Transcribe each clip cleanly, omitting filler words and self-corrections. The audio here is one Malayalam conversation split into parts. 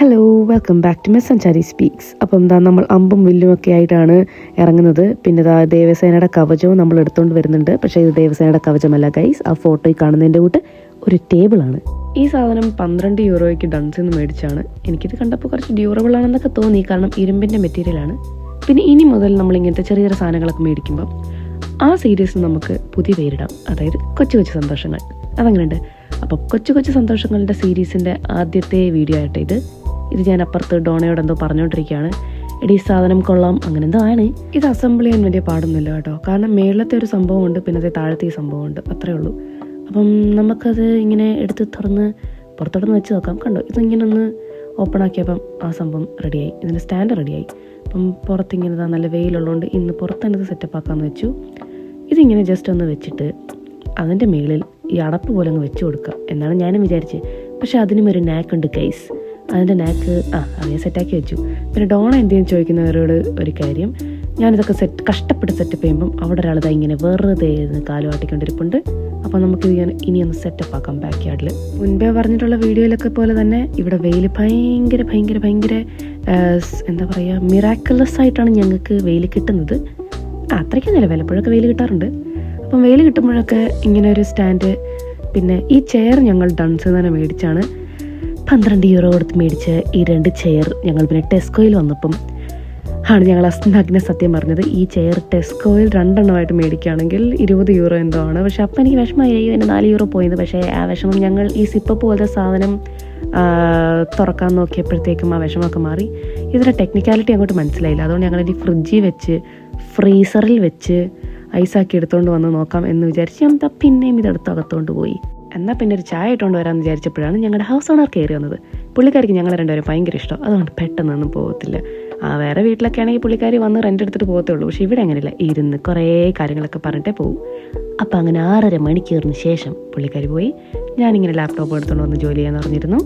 Hello, welcome back to miss Sanchari speaks. അപ്പം എന്താ നമ്മൾ അമ്പും വില്ലും ഒക്കെ ആയിട്ടാണ് ഇറങ്ങുന്നത്. പിന്നെ ഇതാ ദേവസേനയുടെ കവചവും നമ്മൾ എടുത്തുകൊണ്ട് വരുന്നുണ്ട്. പക്ഷേ ഇത് ദേവസേനയുടെ കവചമല്ല ഗൈസ്. ആ ഫോട്ടോയിൽ കാണുന്നതിൻ്റെ കൂട്ട് ഒരു ടേബിളാണ്. ഈ സാധനം 12 യൂറോയ്ക്ക് ഡൺസിൽ നിന്ന് മേടിച്ചാണ്. എനിക്കിത് കണ്ടപ്പോൾ കുറച്ച് ഡ്യൂറബിൾ ആണെന്നൊക്കെ തോന്നി, കാരണം ഇരുമ്പിൻ്റെ മെറ്റീരിയലാണ്. പിന്നെ ഇനി മുതൽ നമ്മളിങ്ങനത്തെ ചെറിയ ചെറിയ സാധനങ്ങളൊക്കെ മേടിക്കുമ്പം ആ സീരീസിന് നമുക്ക് പുതിയ പേരിടാം, അതായത് കൊച്ചു കൊച്ചു സന്തോഷങ്ങൾ. അതങ്ങനെയുണ്ട്. അപ്പം കൊച്ചു കൊച്ചു സന്തോഷങ്ങളുടെ സീരീസിൻ്റെ ആദ്യത്തെ വീഡിയോ ആയിട്ട് ഇത് ഞാൻ അപ്പുറത്ത് ഡോണയോട് എന്തോ പറഞ്ഞുകൊണ്ടിരിക്കുകയാണ്. എടി സാധനം കൊള്ളാം, അങ്ങനെ എന്തോ ആണ്. ഇത് അസംബിൾ ചെയ്യാൻ വലിയ പാടൊന്നുമില്ല കേട്ടോ, കാരണം മേളത്തെ ഒരു സംഭവമുണ്ട്, പിന്നെ താഴത്തെ ഈ സംഭവമുണ്ട്, അത്രേ ഉള്ളൂ. അപ്പം നമുക്കത് ഇങ്ങനെ എടുത്ത് തുറന്ന് പുറത്തോട്ടൊന്ന് വെച്ച് നോക്കാം. കണ്ടോ, ഇതിങ്ങനെ ഒന്ന് ഓപ്പൺ ആക്കിയപ്പം ആ സംഭവം റെഡിയായി, ഇതിൻ്റെ സ്റ്റാൻഡ് റെഡിയായി. അപ്പം പുറത്തിങ്ങനെ നല്ല വെയിലുള്ളതുകൊണ്ട് ഇന്ന് പുറത്തന്നെ സെറ്റപ്പ് ആക്കാമെന്ന് വെച്ചു. ഇതിങ്ങനെ ജസ്റ്റ് ഒന്ന് വെച്ചിട്ട് അതിൻ്റെ മുകളിൽ ഈ അടപ്പ് പോലെ അങ്ങ് വെച്ച് കൊടുക്കുക എന്നാണ് ഞാനും വിചാരിച്ചത്. പക്ഷേ അതിനും ഒരു നാക്കുണ്ട് ഗൈസ്. അതിൻ്റെ നാക്ക് അതേ സെറ്റാക്കി വെച്ചു. പിന്നെ ഡോണ എന്തെങ്കിലും ചോദിക്കുന്നവരോട് ഒരു കാര്യം, ഞാനിതൊക്കെ കഷ്ടപ്പെട്ട് സെറ്റപ്പ് ചെയ്യുമ്പം അവിടെ ഒരാളിതാ ഇങ്ങനെ വെറുതെ കാലുവാട്ടിക്കൊണ്ടിരിപ്പുണ്ട്. അപ്പോൾ നമുക്ക് ഇനി ഒന്ന് സെറ്റപ്പ് ആക്കാം ബാക്ക് യാർഡിൽ. മുൻപേ പറഞ്ഞിട്ടുള്ള വീഡിയോയിലൊക്കെ പോലെ തന്നെ ഇവിടെ വെയിൽ ഭയങ്കര ഭയങ്കര ഭയങ്കര എന്താ പറയുക, മിറാക്കുലസ് ആയിട്ടാണ് ഞങ്ങൾക്ക് വെയിൽ കിട്ടുന്നത്. അത്രയ്ക്കൊന്നുമില്ല, വല്ലപ്പോഴൊക്കെ വെയിൽ കിട്ടാറുണ്ട്. അപ്പം വെയിൽ കിട്ടുമ്പോഴൊക്കെ ഇങ്ങനെ ഒരു സ്റ്റാൻഡ്, പിന്നെ ഈ ചെയർ ഞങ്ങൾ ഡൺസിൽ തന്നെ മേടിച്ചാണ്. 12 യൂറോ കൊടുത്ത് മേടിച്ച ഈ 2 ചെയർ ഞങ്ങൾ പിന്നെ ടെസ്കോയിൽ വന്നപ്പം ആണ് ഞങ്ങൾ നഗ്ന സത്യം പറഞ്ഞത്. ഈ ചെയർ ടെസ്കോയിൽ 2 എണ്ണമായിട്ട് മേടിക്കുകയാണെങ്കിൽ 20 യൂറോ എന്തോ ആണ്. പക്ഷേ അപ്പം എനിക്ക് വിഷമമായി, എൻ്റെ 4 യൂറോ പോയത്. പക്ഷേ ആ വിഷമം ഞങ്ങൾ ഈ സിപ്പപ്പ് പോലത്തെ സാധനം തുറക്കാൻ നോക്കിയപ്പോഴത്തേക്കും ആ വിഷമമൊക്കെ മാറി. ഇതിൻ്റെ ടെക്നിക്കാലിറ്റി അങ്ങോട്ട് മനസ്സിലായില്ല. അതുകൊണ്ട് ഞങ്ങളിത് ഫ്രിഡ്ജിൽ വെച്ച് ഫ്രീസറിൽ വെച്ച് ഐസാക്കി എടുത്തുകൊണ്ട് വന്ന് നോക്കാം എന്ന് വിചാരിച്ച് എന്താ പിന്നെയും ഇതെടുത്ത് അകത്തുകൊണ്ട് പോയി. എന്നാൽ പിന്നെ ഒരു ചായ ഇട്ടുകൊണ്ട് വരാമെന്ന് വിചാരിച്ചപ്പോഴാണ് ഞങ്ങളുടെ ഹൗസ് ഓണർ കയറി വന്നത്. പുള്ളിക്കാരിക്ക് ഞങ്ങൾ രണ്ടുപേരും ഭയങ്കര ഇഷ്ടം, അതുകൊണ്ട് പെട്ടെന്നൊന്നും പോകത്തില്ല. വേറെ വീട്ടിലൊക്കെ ആണെങ്കിൽ പുള്ളിക്കാരി വന്ന് റെൻ്റ് എടുത്തിട്ട് പോകത്തേ ഉള്ളൂ. പക്ഷേ ഇവിടെ അങ്ങനെയല്ല, ഇരുന്ന് കുറേ കാര്യങ്ങളൊക്കെ പറഞ്ഞിട്ടേ പോകും. അപ്പോൾ അങ്ങനെ 6:30 മണിക്കൂറിന് ശേഷം പുള്ളിക്കാരി പോയി. ഞാനിങ്ങനെ ലാപ്ടോപ്പ് എടുത്തുകൊണ്ട് വന്ന് ജോലി ചെയ്യാൻ പറഞ്ഞിരുന്നു.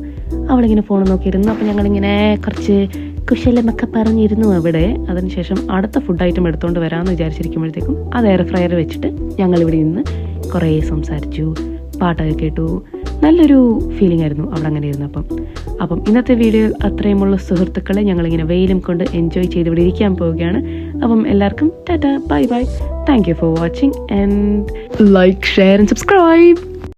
അവളിങ്ങനെ ഫോൺ നോക്കിയിരുന്നു. അപ്പോൾ ഞങ്ങളിങ്ങനെ കുറച്ച് കുശലമൊക്കെ പറഞ്ഞിരുന്നു അവിടെ. അതിനുശേഷം അടുത്ത ഫുഡ് ഐറ്റം എടുത്തുകൊണ്ട് വരാമെന്ന് വിചാരിച്ചിരിക്കുമ്പോഴത്തേക്കും അത് എയർ ഫ്രയർ വെച്ചിട്ട് ഞങ്ങളിവിടെ നിന്ന് കുറേ സംസാരിച്ചു, പാട്ടൊക്കെ കേട്ടു. നല്ലൊരു ഫീലിംഗ് ആയിരുന്നു അവിടെ അങ്ങനെ ഇരുന്നപ്പം. അപ്പം ഇന്നത്തെ വീഡിയോ അത്രയുമുള്ള സുഹൃത്തുക്കളെ ഞങ്ങളിങ്ങനെ വെയിലും കൊണ്ട് എൻജോയ് ചെയ്ത് ഇവിടെ ഇരിക്കാൻ പോവുകയാണ്. അപ്പം എല്ലാവർക്കും Tata, bye bye, thank you for watching and like, share and subscribe.